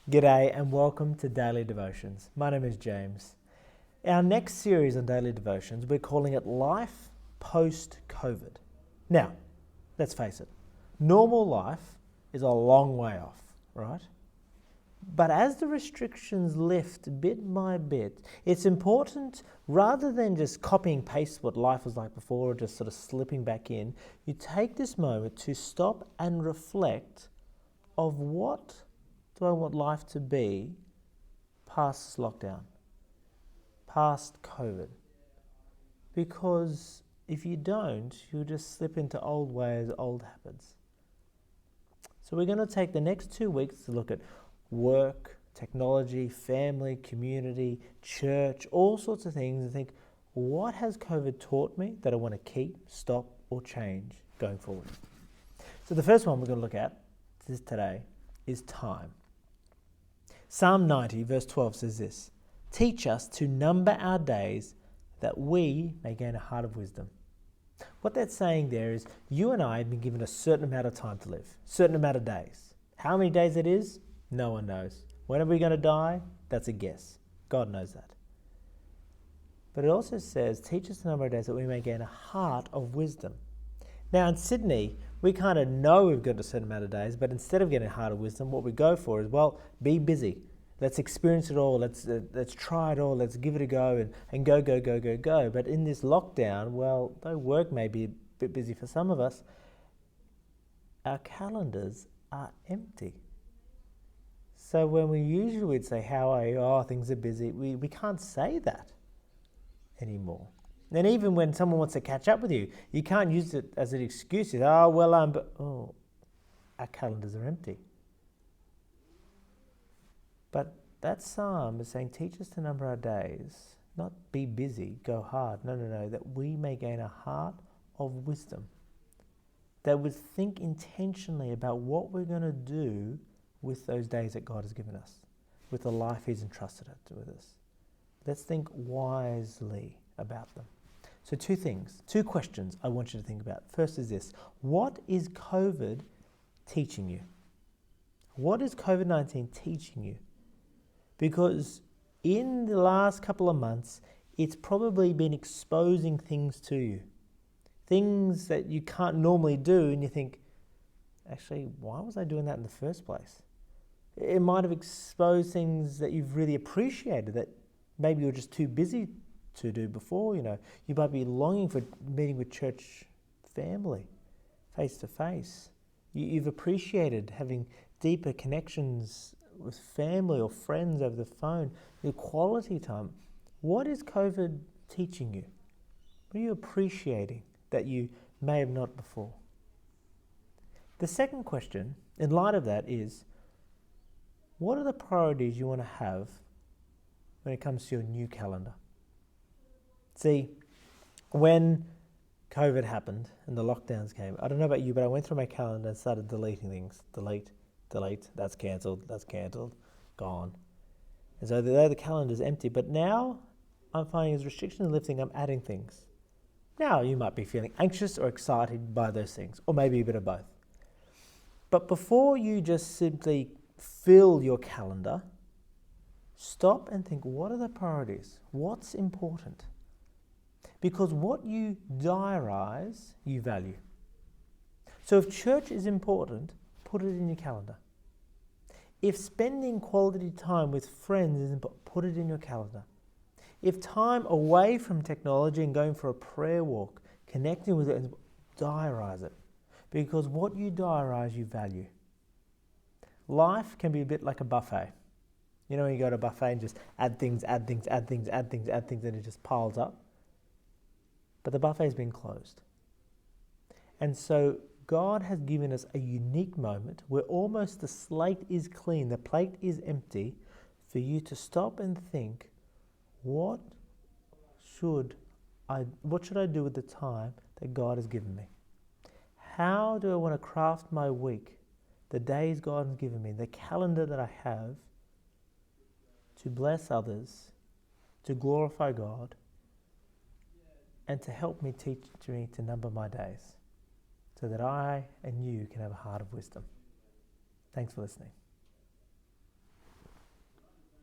G'day and welcome to Daily Devotions. My name is James. Our next series on Daily Devotions, we're calling it Life Post-COVID. Now, let's face it, normal life is a long way off, right? But as the restrictions lift bit by bit, it's important, rather than just copy and paste what life was like before or just sort of slipping back in, you take this moment to stop and reflect of what do I want life to be past this lockdown, past COVID? Because if you don't, you'll just slip into old ways, old habits. So we're going to take the next 2 weeks to look at work, technology, family, community, church, all sorts of things, and think, what has COVID taught me that I want to keep, stop, or change going forward? So the first one we're going to look at today is time. Psalm 90 verse 12 says this: "Teach us to number our days that we may gain a heart of wisdom." What that's saying there is you and I have been given a certain amount of time to live, certain amount of days. How many days it is, no one knows. When are we going to die? That's a guess. God knows that. But it also says, teach us to number our days that we may gain a heart of wisdom. Now in Sydney, we kind of know we've got a certain amount of days, but instead of getting a heart of wisdom, what we go for is, well, be busy. Let's experience it all. Let's try it all. Let's give it a go and go. But in this lockdown, well, though work may be a bit busy for some of us, our calendars are empty. So when we usually would say, how are you? Oh, things are busy. We can't say that anymore. And even when someone wants to catch up with you, you can't use it as an excuse. Our calendars are empty. But that psalm is saying, teach us to number our days, not be busy, go hard. No, that we may gain a heart of wisdom. That we think intentionally about what we're going to do with those days that God has given us, with the life He's entrusted with us. Let's think wisely about them. So two questions I want you to think about. First is this: what is COVID teaching you? What is COVID-19 teaching you? Because in the last couple of months, it's probably been exposing things to you. Things that you can't normally do, and you think, actually, why was I doing that in the first place? It might have exposed things that you've really appreciated that maybe you're just too busy to do before. You might be longing for meeting with church family face to face. You've appreciated having deeper connections with family or friends over the phone, your quality time. What is COVID teaching you? What are you appreciating that you may have not before? The second question, in light of that, is what are the priorities you want to have when it comes to your new calendar? See, when COVID happened and the lockdowns came, I don't know about you, but I went through my calendar and started deleting things. Delete, that's cancelled, gone. And so the calendar's empty, but now I'm finding as restrictions are lifting, I'm adding things. Now you might be feeling anxious or excited by those things, or maybe a bit of both. But before you just simply fill your calendar, stop and think, what are the priorities? What's important? Because what you diarize, you value. So if church is important, put it in your calendar. If spending quality time with friends is important, put it in your calendar. If time away from technology and going for a prayer walk, connecting with it, diarize it. Because what you diarize, you value. Life can be a bit like a buffet. You know when you go to a buffet and just add things, and it just piles up? But the buffet's been closed. And so God has given us a unique moment where almost the slate is clean, the plate is empty, for you to stop and think, what should I do with the time that God has given me? How do I want to craft my week, the days God has given me, the calendar that I have, to bless others, to glorify God, and to help me teach me to number my days so that I and you can have a heart of wisdom. Thanks for listening.